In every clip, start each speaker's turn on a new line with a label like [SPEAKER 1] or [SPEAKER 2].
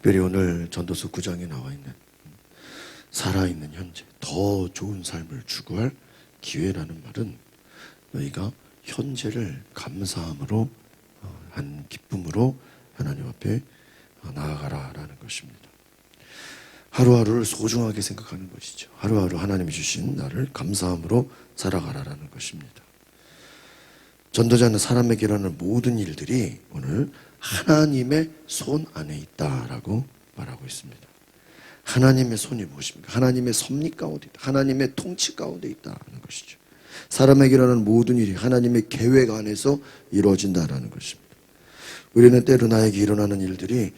[SPEAKER 1] 특별히 오늘 전도서 9장에 나와 있는 살아있는 현재, 더 좋은 삶을 추구할 기회라는 말은 너희가 현재를 감사함으로 한 기쁨으로 하나님 앞에 나아가라라는 것입니다. 하루하루를 소중하게 생각하는 것이죠. 하루하루 하나님이 주신 나를 감사함으로 살아가라라는 것입니다. 전도자는 사람에게 일어나는 모든 일들이 오늘 하나님의 손 안에 있다라고 말하고 있습니다. 하나님의 손이 무엇입니까? 하나님의 섭리 가운데 있다. 하나님의 통치 가운데 있다는 것이죠. 사람에게 일어나는 모든 일이 하나님의 계획 안에서 이루어진다라는 것입니다. 우리는 때로 나에게 일어나는 일들이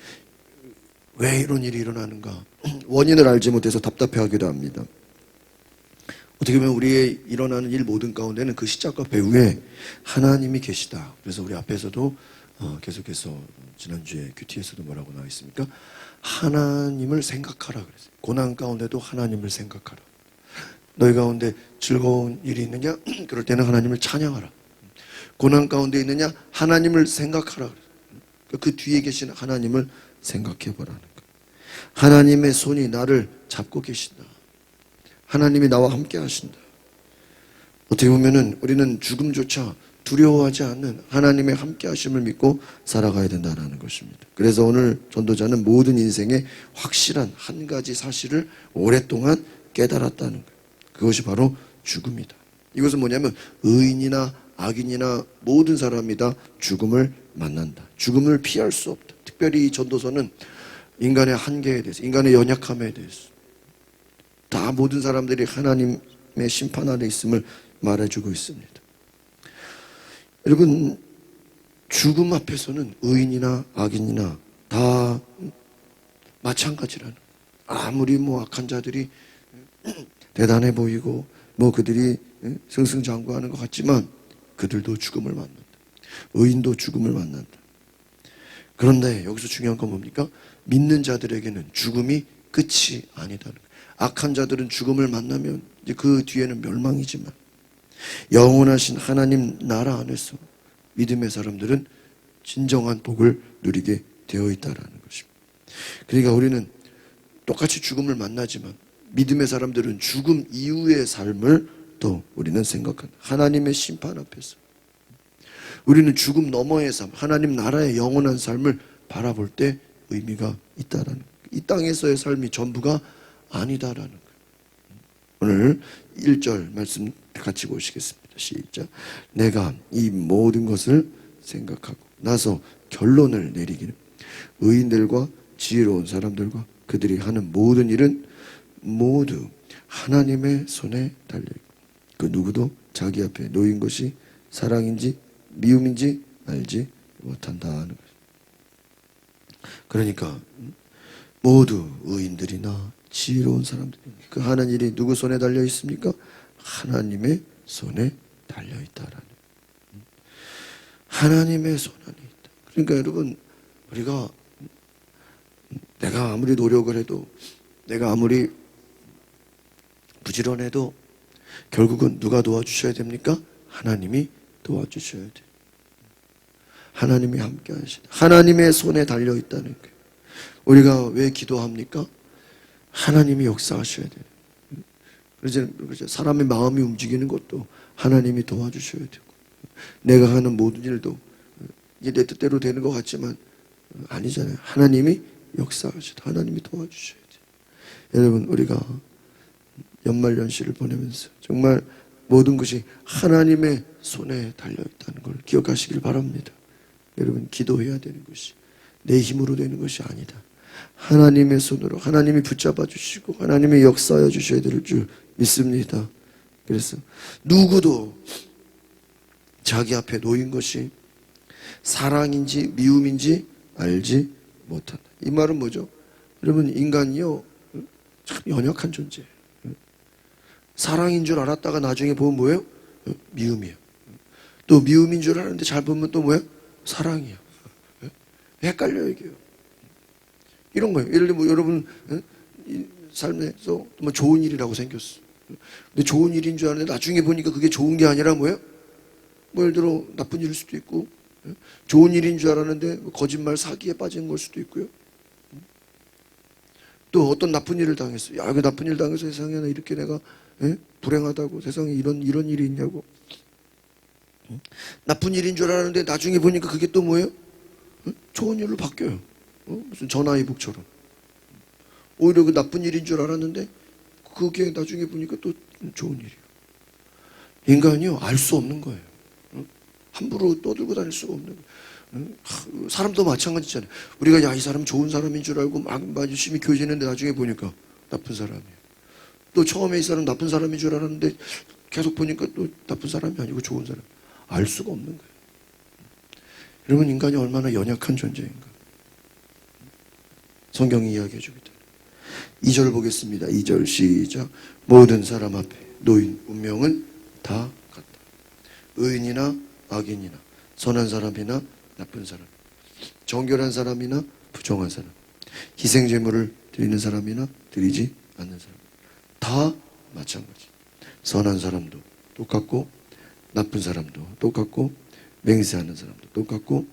[SPEAKER 1] 왜 이런 일이 일어나는가 원인을 알지 못해서 답답해하기도 합니다. 어떻게 보면 우리의 일어나는 일 모든 가운데는 그 시작과 배후에 하나님이 계시다. 그래서 우리 앞에서도 계속해서 지난주에 큐티에서도 뭐라고 나와 있습니까? 하나님을 생각하라 그랬어요. 고난 가운데도 하나님을 생각하라. 너희 가운데 즐거운 일이 있느냐? 그럴 때는 하나님을 찬양하라. 고난 가운데 있느냐? 하나님을 생각하라. 그 뒤에 계신 하나님을 생각해 보라는 거예요. 하나님의 손이 나를 잡고 계신다. 하나님이 나와 함께 하신다. 어떻게 보면은 우리는 죽음조차 두려워하지 않는 하나님의 함께 하심을 믿고 살아가야 된다는 것입니다. 그래서 오늘 전도자는 모든 인생의 확실한 한 가지 사실을 오랫동안 깨달았다는 거예요. 그것이 바로 죽음이다. 이것은 뭐냐면 의인이나 악인이나 모든 사람이 다 죽음을 만난다. 죽음을 피할 수 없다. 특별히 이 전도서는 인간의 한계에 대해서, 인간의 연약함에 대해서 다 모든 사람들이 하나님의 심판 아래 있음을 말해주고 있습니다. 여러분, 죽음 앞에서는 의인이나 악인이나 다 마찬가지라는, 아무리 악한 자들이 대단해 보이고 그들이 승승장구하는 것 같지만 그들도 죽음을 만난다. 의인도 죽음을 만난다. 그런데 여기서 중요한 건 뭡니까? 믿는 자들에게는 죽음이 끝이 아니다는 거예요. 악한 자들은 죽음을 만나면 이제 그 뒤에는 멸망이지만 영원하신 하나님 나라 안에서 믿음의 사람들은 진정한 복을 누리게 되어 있다라는 것입니다. 그러니까 우리는 똑같이 죽음을 만나지만 믿음의 사람들은 죽음 이후의 삶을 또 우리는 생각한다. 하나님의 심판 앞에서 우리는 죽음 너머의 삶, 하나님 나라의 영원한 삶을 바라볼 때 의미가 있다라는 거예요. 이 땅에서의 삶이 전부가 아니다라는 거예요. 오늘 1절 말씀 같이 보시겠습니다. 시작. 내가 이 모든 것을 생각하고 나서 결론을 내리기는 의인들과 지혜로운 사람들과 그들이 하는 모든 일은 모두 하나님의 손에 달려있고 그 누구도 자기 앞에 놓인 것이 사랑인지 미움인지 알지 못한다는 거죠. 그러니까 모두 의인들이나 지혜로운 사람들이 그 하는 일이 누구 손에 달려 있습니까? 하나님의 손에 달려 있다라는, 하나님의 손 안에 있다. 그러니까 여러분, 우리가 내가 아무리 노력을 해도, 내가 아무리 부지런해도 결국은 누가 도와주셔야 됩니까? 하나님이 도와주셔야 돼요. 하나님이 함께 하시다. 하나님의 손에 달려 있다는 거예요. 우리가 왜 기도합니까? 하나님이 역사하셔야 돼요. 그래서 사람의 마음이 움직이는 것도 하나님이 도와주셔야 되고, 내가 하는 모든 일도 이게 내 뜻대로 되는 것 같지만 아니잖아요. 하나님이 역사하시다. 하나님이 도와주셔야 돼요. 여러분, 우리가 연말연시를 보내면서 정말 모든 것이 하나님의 손에 달려있다는 걸 기억하시길 바랍니다. 여러분, 기도해야 되는 것이 내 힘으로 되는 것이 아니다. 하나님의 손으로 하나님이 붙잡아 주시고 하나님이 역사하여 주셔야 될 줄 믿습니다. 그래서 누구도 자기 앞에 놓인 것이 사랑인지 미움인지 알지 못한다. 이 말은 뭐죠? 여러분, 인간이요 참 연약한 존재예요. 사랑인 줄 알았다가 나중에 보면 뭐예요? 미움이에요. 또 미움인 줄 알았는데 잘 보면 또 뭐예요? 사랑이에요. 헷갈려요, 이게요. 이런 거예요. 예를 들면 여러분 삶에서 좋은 일이라고 생겼어. 근데 좋은 일인 줄 알았는데 나중에 보니까 그게 좋은 게 아니라 뭐예요? 예를 들어 나쁜 일일 수도 있고, 좋은 일인 줄 알았는데 거짓말 사기에 빠진 걸 수도 있고요. 또 어떤 나쁜 일을 당했어. 야, 그 나쁜 일 당해서 세상에 나 이렇게 내가 불행하다고 세상에 이런 일이 있냐고. 나쁜 일인 줄 알았는데 나중에 보니까 그게 또 뭐예요? 좋은 일로 바뀌어요. 무슨 전화위복처럼. 오히려 그 나쁜 일인 줄 알았는데 그게 나중에 보니까 또 좋은 일이에요. 인간이요, 알 수 없는 거예요. 함부로 떠들고 다닐 수가 없는 거예요. 사람도 마찬가지잖아요. 우리가 야, 이 사람 좋은 사람인 줄 알고 막 열심히 교제했는데 나중에 보니까 나쁜 사람이에요. 또 처음에 이 사람 나쁜 사람인 줄 알았는데 계속 보니까 또 나쁜 사람이 아니고 좋은 사람. 알 수가 없는 거예요. 여러분, 인간이 얼마나 연약한 존재인가. 성경이 이야기해 주기다. 2절 보겠습니다. 2절 시작. 모든 사람 앞에 놓인 운명은 다 같다. 의인이나 악인이나 선한 사람이나 나쁜 사람, 정결한 사람이나 부정한 사람, 희생제물을 드리는 사람이나 드리지 않는 사람, 다 마찬가지. 선한 사람도 똑같고 나쁜 사람도 똑같고 맹세하는 사람도 똑같고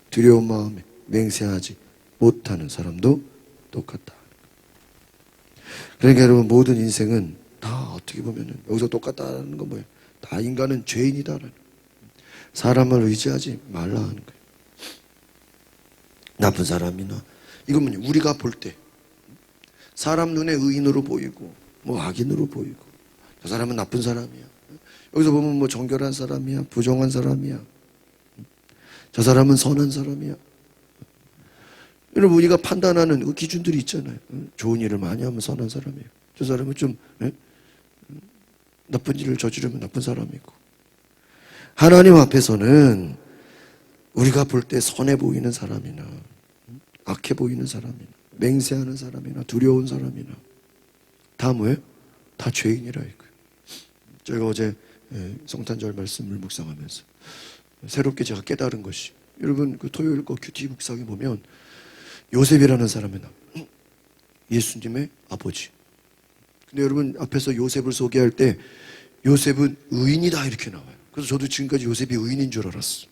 [SPEAKER 1] 두려운 마음에 맹세하지 못하는 사람도 똑같다. 그러니까 여러분, 모든 인생은 다 어떻게 보면은 여기서 똑같다는 건 뭐예요? 다 인간은 죄인이다라는, 사람을 의지하지 말라 하는 거예요. 나쁜 사람이나, 이건 뭐냐, 우리가 볼 때 사람 눈에 의인으로 보이고 뭐 악인으로 보이고, 저 사람은 나쁜 사람이야, 여기서 보면 뭐 정결한 사람이야, 부정한 사람이야, 저 사람은 선한 사람이야. 여러분, 우리가 판단하는 그 기준들이 있잖아요. 좋은 일을 많이 하면 선한 사람이에요. 저 사람은 좀 나쁜 일을 저지르면 나쁜 사람이고. 하나님 앞에서는 우리가 볼 때 선해 보이는 사람이나 악해 보이는 사람이나 맹세하는 사람이나 두려운 사람이나 다 뭐예요? 다 죄인이라 이거예요. 제가 어제 성탄절 말씀을 묵상하면서 새롭게 제가 깨달은 것이, 여러분 그 토요일 거 큐티 묵상에 보면 요셉이라는 사람이 나와요. 예수님의 아버지. 근데 여러분, 앞에서 요셉을 소개할 때 요셉은 의인이다 이렇게 나와요. 그래서 저도 지금까지 요셉이 의인인 줄 알았어.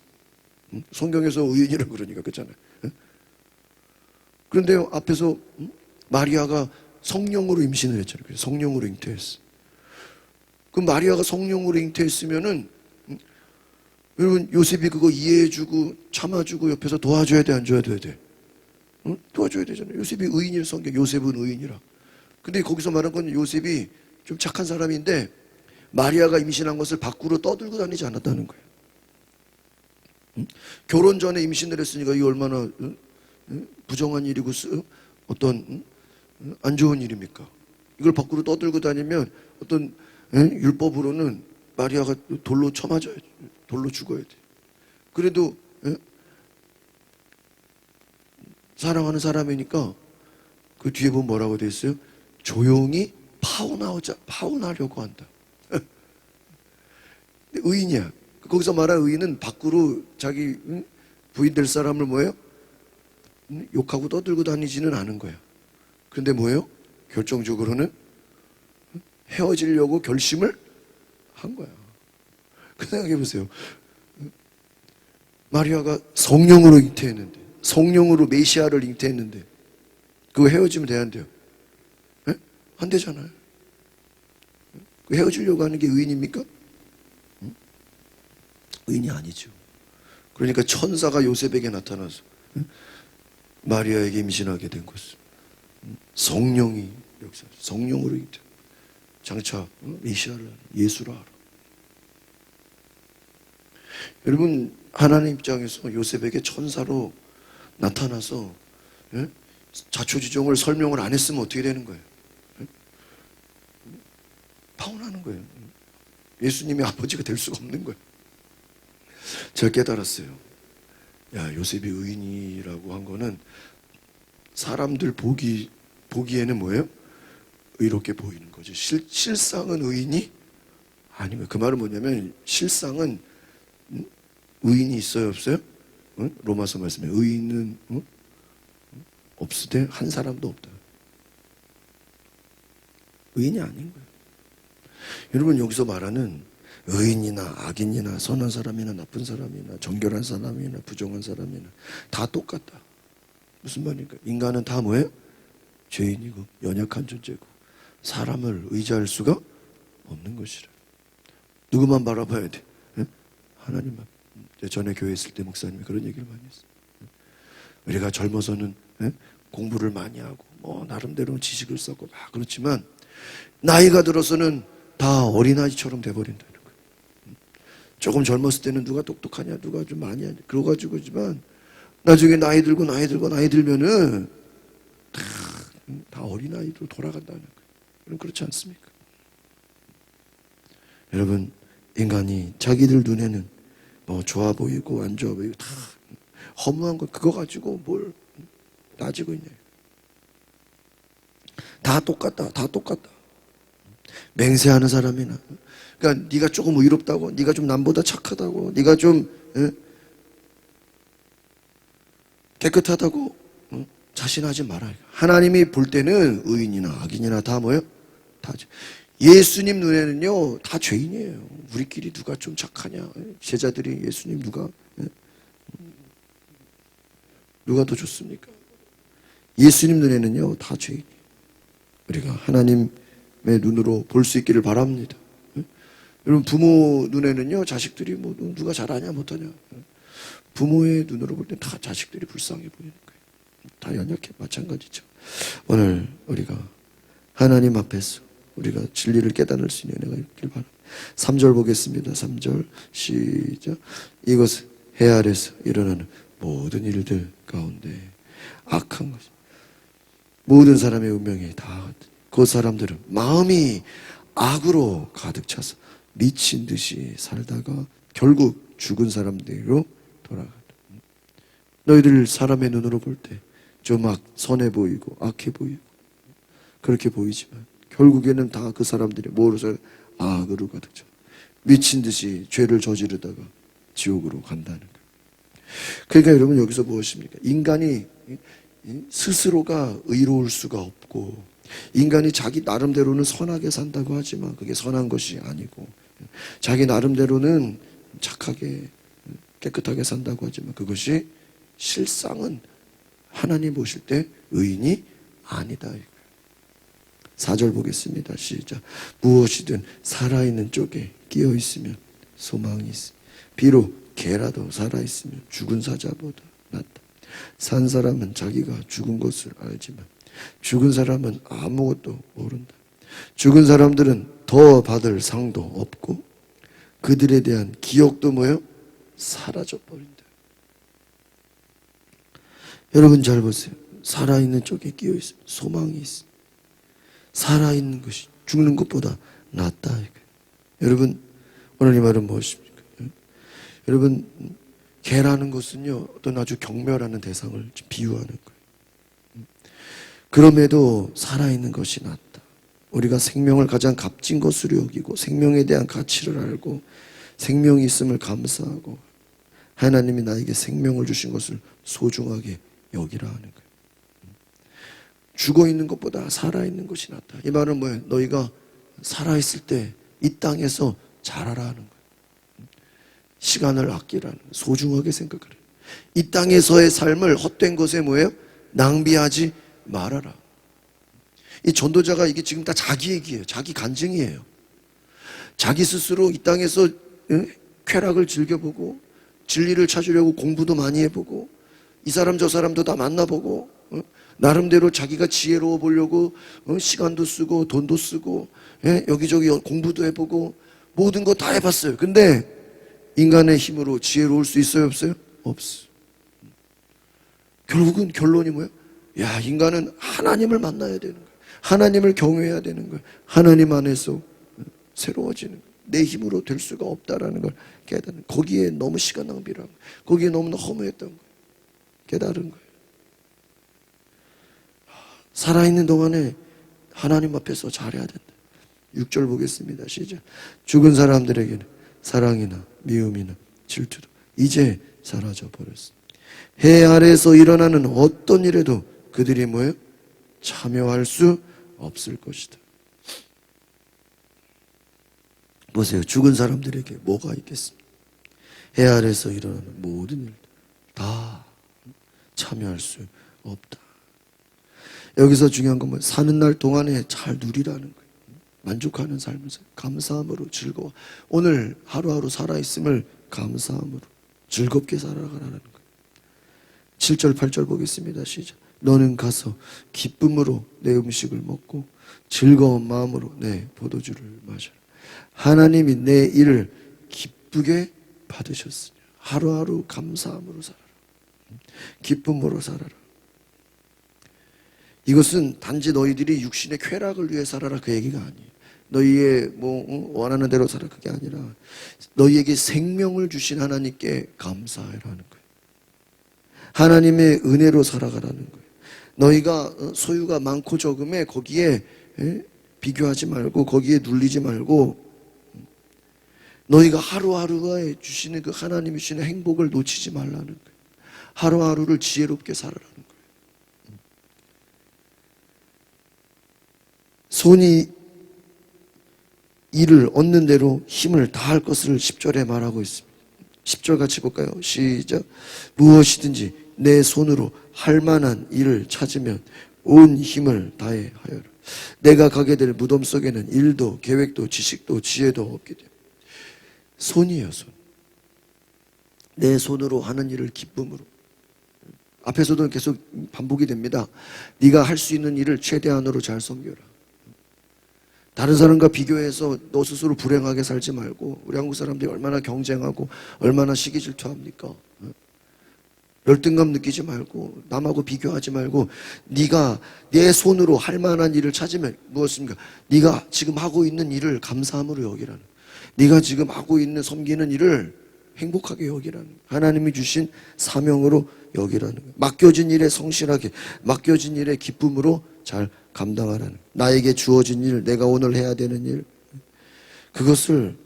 [SPEAKER 1] 성경에서 의인이라고 그러니까 그렇잖아요. 그런데 앞에서 마리아가 성령으로 임신을 했잖아요. 그래서 성령으로 잉태했어. 그 마리아가 성령으로 잉태했으면은 여러분, 요셉이 그거 이해해주고 참아주고 옆에서 도와줘야 돼, 안 줘야 돼? 도와줘야 되잖아요. 요셉이 의인이라, 성경 요셉은 의인이라. 근데 거기서 말한 건 요셉이 좀 착한 사람인데 마리아가 임신한 것을 밖으로 떠들고 다니지 않았다는 거예요. 결혼 전에 임신을 했으니까 이 얼마나 부정한 일이고 어떤 안 좋은 일입니까? 이걸 밖으로 떠들고 다니면 어떤 율법으로는 마리아가 돌로 쳐맞아야 돼. 돌로 죽어야 돼. 그래도 사랑하는 사람이니까 그 뒤에 보면 뭐라고 돼 있어요? 조용히 파혼하려고 한다. 의인이야. 거기서 말한 의인은 밖으로 자기 부인 될 사람을 뭐예요? 욕하고 떠들고 다니지는 않은 거야. 그런데 뭐예요? 결정적으로는 헤어지려고 결심을 한 거야. 그 생각해 보세요. 마리아가 성령으로 잉태했는데, 성령으로 메시아를 잉태했는데 그거 헤어지면 돼야 안 돼요? 네? 안 되잖아요. 헤어지려고 하는 게 의인입니까? 의인이 아니죠. 그러니까 천사가 요셉에게 나타나서 마리아에게 임신하게 된 것은 성령이 역사, 성령으로 잉태, 장차 메시아를 예수라 알아. 여러분, 하나님 입장에서 요셉에게 천사로 나타나서 자초지종을 설명을 안 했으면 어떻게 되는 거예요? 파혼하는 거예요. 예수님의 아버지가 될 수가 없는 거예요. 제가 깨달았어요. 야, 요셉이 의인이라고 한 거는 사람들 보기에는 뭐예요? 의롭게 보이는 거죠. 실상은 의인이 아니면, 그 말은 뭐냐면 실상은 의인이 있어요, 없어요? 로마서 말씀에 의인은 없으되 한 사람도 없다. 의인이 아닌 거예요. 여러분, 여기서 말하는 의인이나 악인이나 선한 사람이나 나쁜 사람이나 정결한 사람이나 부정한 사람이나 다 똑같다. 무슨 말입니까? 인간은 다 뭐예요? 죄인이고 연약한 존재고 사람을 의지할 수가 없는 것이라. 누구만 바라봐야 돼? 예? 하나님만. 전에 교회 있을 때 목사님이 그런 얘기를 많이 했어요. 우리가 젊어서는 예? 공부를 많이 하고 뭐 나름대로 지식을 쌓고 막 그렇지만 나이가 들어서는 다 어린아이처럼 돼버린다는 거예요. 조금 젊었을 때는 누가 똑똑하냐, 누가 좀 많이 하냐, 그러가지고지만 나중에 나이 들면은 다 어린아이로 돌아간다는 거예요. 그럼 그렇지 않습니까? 여러분, 인간이 자기들 눈에는 뭐 좋아 보이고 안 좋아 보이고 다 허무한 거 그거 가지고 뭘 따지고 있냐. 다 똑같다. 맹세하는 사람이나, 그러니까 네가 조금 의롭다고, 네가 좀 남보다 착하다고, 네가 좀 깨끗하다고 자신하지 말아요. 하나님이 볼 때는 의인이나 악인이나 다 뭐예요? 다. 예수님 눈에는요 다 죄인이에요. 우리끼리 누가 좀 착하냐, 제자들이 예수님 누가 더 좋습니까? 예수님 눈에는요 다 죄인이에요. 우리가 하나님의 눈으로 볼 수 있기를 바랍니다. 여러분, 부모 눈에는요 자식들이 뭐 누가 잘하냐 못하냐, 부모의 눈으로 볼 때 다 자식들이 불쌍해 보이는 거예요. 다 연약해. 마찬가지죠. 오늘 우리가 하나님 앞에서 우리가 진리를 깨달을 수 있는 은혜가 있길 바랍니다. 3절 보겠습니다. 3절 시작. 이것은 해 아래서 일어나는 모든 일들 가운데 악한 것, 모든 사람의 운명이 다 그 사람들은 마음이 악으로 가득 차서 미친 듯이 살다가 결국 죽은 사람들로 돌아간다. 너희들 사람의 눈으로 볼 때 좀 선해 보이고 악해 보이고 그렇게 보이지만 결국에는 다 그 사람들이 뭐로 악으로 가득 차 미친 듯이 죄를 저지르다가 지옥으로 간다는 거예요. 그러니까 여러분, 여기서 무엇입니까? 인간이 스스로가 의로울 수가 없고, 인간이 자기 나름대로는 선하게 산다고 하지만 그게 선한 것이 아니고, 자기 나름대로는 착하게 깨끗하게 산다고 하지만 그것이 실상은 하나님 보실 때 의인이 아니다. 4절 보겠습니다. 시작. 무엇이든 살아있는 쪽에 끼어 있으면 소망이 있으. 비록 개라도 살아있으면 죽은 사자보다 낫다. 산 사람은 자기가 죽은 것을 알지만 죽은 사람은 아무것도 모른다. 죽은 사람들은 더 받을 상도 없고 그들에 대한 기억도 뭐예요? 사라져버린다. 여러분 잘 보세요. 살아있는 쪽에 끼어 있어. 소망이 있어. 살아있는 것이 죽는 것보다 낫다. 여러분, 오늘 이 말은 무엇입니까? 여러분, 개라는 것은요 어떤 아주 경멸하는 대상을 비유하는 거예요. 그럼에도 살아있는 것이 낫다. 우리가 생명을 가장 값진 것으로 여기고 생명에 대한 가치를 알고 생명이 있음을 감사하고 하나님이 나에게 생명을 주신 것을 소중하게 여기라 하는 거예요. 죽어있는 것보다 살아있는 것이 낫다. 이 말은 뭐예요? 너희가 살아있을 때 이 땅에서 잘하라 하는 거예요. 시간을 아끼라는 거예요. 소중하게 생각하라. 이 땅에서의 삶을 헛된 것에 뭐예요? 낭비하지 말아라. 이 전도자가 이게 지금 다 자기 얘기예요. 자기 간증이에요. 자기 스스로 이 땅에서 쾌락을 즐겨보고 진리를 찾으려고 공부도 많이 해보고 이 사람 저 사람도 다 만나보고 나름대로 자기가 지혜로워 보려고 시간도 쓰고 돈도 쓰고 여기저기 공부도 해보고 모든 거 다 해봤어요. 근데 인간의 힘으로 지혜로울 수 있어요? 없어요? 없어. 결국은 결론이 뭐예요? 야, 인간은 하나님을 만나야 되는 거예요. 하나님을 경외해야 되는 거예요. 하나님 안에서 새로워지는 거예요. 내 힘으로 될 수가 없다라는 걸 깨닫는 거예요. 거기에 너무 시간 낭비를 하고 거기에 너무나 허무했던 거예요. 깨달은 거예요. 살아있는 동안에 하나님 앞에서 잘해야 된다. 6절 보겠습니다. 시작. 죽은 사람들에게는 사랑이나 미움이나 질투도 이제 사라져 버렸습니다. 해 아래에서 일어나는 어떤 일에도 그들이 뭐예요? 참여할 수 없을 것이다. 보세요. 죽은 사람들에게 뭐가 있겠습니까? 해 아래에서 일어나는 모든 일들 다 참여할 수 없다. 여기서 중요한 건 뭐예요? 사는 날 동안에 잘 누리라는 거예요. 만족하는 삶을 감사함으로 즐거워. 오늘 하루하루 살아있음을 감사함으로 즐겁게 살아가라는 거예요. 7절 8절 보겠습니다. 시작. 너는 가서 기쁨으로 내 음식을 먹고 즐거운 마음으로 내 포도주를 마셔라. 하나님이 내 일을 기쁘게 받으셨으니 하루하루 감사함으로 살아라. 기쁨으로 살아라. 이것은 단지 너희들이 육신의 쾌락을 위해 살아라 그 얘기가 아니에요. 너희의 원하는 대로 살아 그게 아니라 너희에게 생명을 주신 하나님께 감사하라는 거예요. 하나님의 은혜로 살아가라는 거예요. 너희가 소유가 많고 적음에 거기에 비교하지 말고 거기에 눌리지 말고 너희가 하루하루에 주시는 그 하나님이 주시는 행복을 놓치지 말라는 거예요. 하루하루를 지혜롭게 살아라는 거예요. 손이 이를 얻는 대로 힘을 다할 것을 10절에 말하고 있습니다. 10절 같이 볼까요? 시작. 무엇이든지 내 손으로 할 만한 일을 찾으면 온 힘을 다해 하여라. 내가 가게 될 무덤 속에는 일도 계획도 지식도 지혜도 없게 돼. 손이에요, 손. 내 손으로 하는 일을 기쁨으로. 앞에서도 계속 반복이 됩니다. 네가 할 수 있는 일을 최대한으로 잘 섬겨라. 다른 사람과 비교해서 너 스스로 불행하게 살지 말고. 우리 한국 사람들이 얼마나 경쟁하고 얼마나 시기 질투합니까? 열등감 느끼지 말고 남하고 비교하지 말고 네가 내 손으로 할 만한 일을 찾으면 무엇입니까? 네가 지금 하고 있는 일을 감사함으로 여기라는, 네가 지금 하고 있는 섬기는 일을 행복하게 여기라는, 하나님이 주신 사명으로 여기라는 거예요. 맡겨진 일에 성실하게, 맡겨진 일에 기쁨으로 잘 감당하라는, 나에게 주어진 일, 내가 오늘 해야 되는 일, 그것을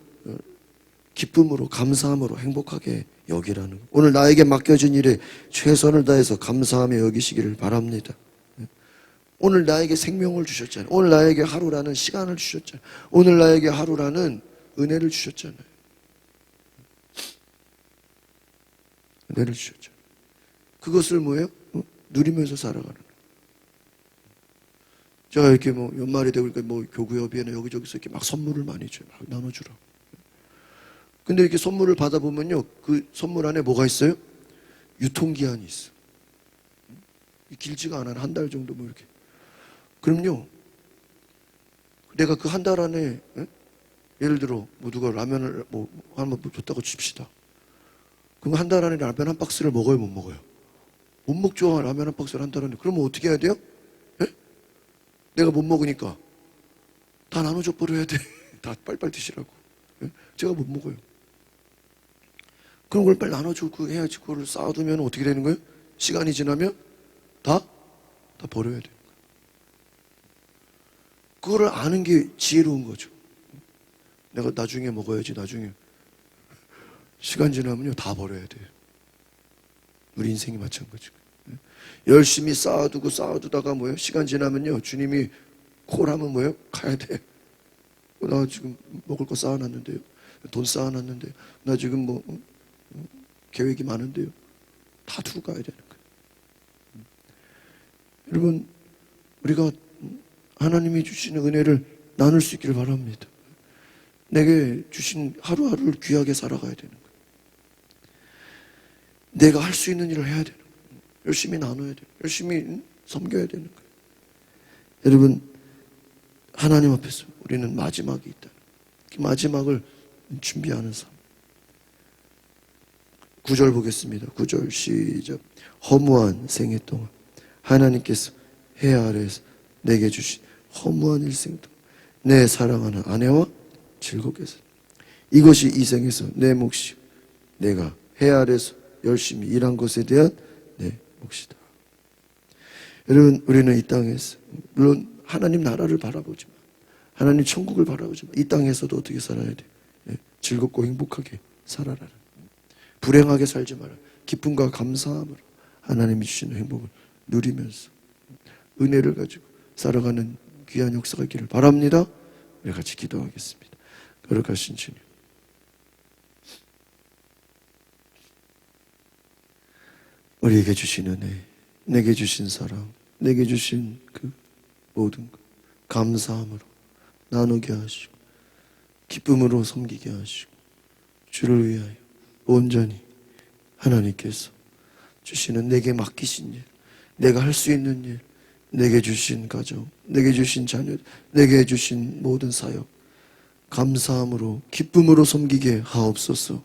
[SPEAKER 1] 기쁨으로 감사함으로 행복하게 여기라는 거예요. 오늘 나에게 맡겨진 일에 최선을 다해서 감사하며 여기시기를 바랍니다. 오늘 나에게 생명을 주셨잖아요. 오늘 나에게 하루라는 시간을 주셨잖아요. 오늘 나에게 하루라는 은혜를 주셨잖아요. 은혜를 주셨잖아요. 그것을 뭐예요? 누리면서 살아가는 거예요. 자, 이렇게 연말이 되고 그러니까 교구협의회나 여기저기서 이렇게 막 선물을 많이 줘요. 막 나눠주라고. 근데 이렇게 선물을 받아보면요, 그 선물 안에 뭐가 있어요? 유통기한이 있어. 길지가 않아. 한 달 정도 이렇게. 그럼요, 내가 그 한 달 안에, 예를 들어, 누가 라면을 한번 줬다고 칩시다. 그럼 한 달 안에 라면 한 박스를 먹어요, 못 먹어요? 못 먹죠, 라면 한 박스를 한 달 안에. 그러면 어떻게 해야 돼요? 내가 못 먹으니까 다 나눠줘 버려야 돼. 다 빨리빨리 드시라고. 제가 못 먹어요. 그런 걸 빨리 나눠주고 해야지. 그걸 쌓아두면 어떻게 되는 거예요? 시간이 지나면 다 버려야 돼요. 그거를 아는 게 지혜로운 거죠. 내가 나중에 먹어야지, 나중에. 시간 지나면요, 다 버려야 돼요. 우리 인생이 마찬가지고. 열심히 쌓아두다가 뭐예요? 시간 지나면요, 주님이 콜하면 뭐예요? 가야 돼. 나 지금 먹을 거 쌓아놨는데요. 돈 쌓아놨는데요. 나 지금 계획이 많은데요. 다 두고 가야 되는 거예요. 여러분, 우리가 하나님이 주시는 은혜를 나눌 수 있기를 바랍니다. 내게 주신 하루하루를 귀하게 살아가야 되는 거예요. 내가 할 수 있는 일을 해야 되는 거예요. 열심히 나눠야 돼요. 열심히 섬겨야 되는 거예요. 여러분, 하나님 앞에서 우리는 마지막이 있다. 그 마지막을 준비하는 삶. 9절 보겠습니다. 9절 시작. 허무한 생애 동안 하나님께서 해 아래에서 내게 주신 허무한 일생 동안 내 사랑하는 아내와 즐겁게 살. 이것이 이 생에서 내 몫이요 내가 해 아래에서 열심히 일한 것에 대한 내 몫이다. 여러분, 우리는 이 땅에서 물론 하나님 나라를 바라보지만, 하나님 천국을 바라보지만 이 땅에서도 어떻게 살아야 돼? 즐겁고 행복하게 살아라. 불행하게 살지 마라. 기쁨과 감사함으로 하나님이 주시는 행복을 누리면서 은혜를 가지고 살아가는 귀한 역사가 있기를 바랍니다. 우리 같이 기도하겠습니다. 거룩하신 주님, 우리에게 주신 은혜, 내게 주신 사랑, 내게 주신 그 모든 것 감사함으로 나누게 하시고 기쁨으로 섬기게 하시고 주를 위하여 온전히 하나님께서 주시는 내게 맡기신 일, 내가 할 수 있는 일, 내게 주신 가정, 내게 주신 자녀, 내게 주신 모든 사역 감사함으로 기쁨으로 섬기게 하옵소서.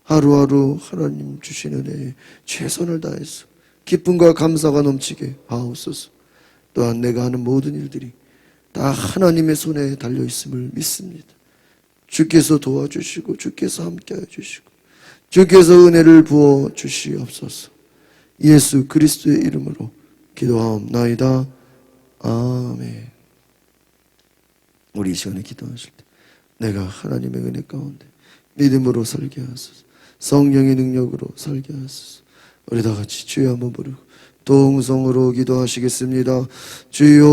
[SPEAKER 1] 하루하루 하나님 주신 은혜에 최선을 다해서 기쁨과 감사가 넘치게 하옵소서. 또한 내가 하는 모든 일들이 다 하나님의 손에 달려있음을 믿습니다. 주께서 도와주시고 주께서 함께하여 주시고 주께서 은혜를 부어 주시옵소서. 예수 그리스도의 이름으로 기도하옵나이다. 아멘. 우리 이 시간에 기도하실 때 내가 하나님의 은혜 가운데 믿음으로 살게 하소서. 성령의 능력으로 살게 하소서. 우리 다 같이 주여 한번 부르고 동성으로 기도하시겠습니다. 주여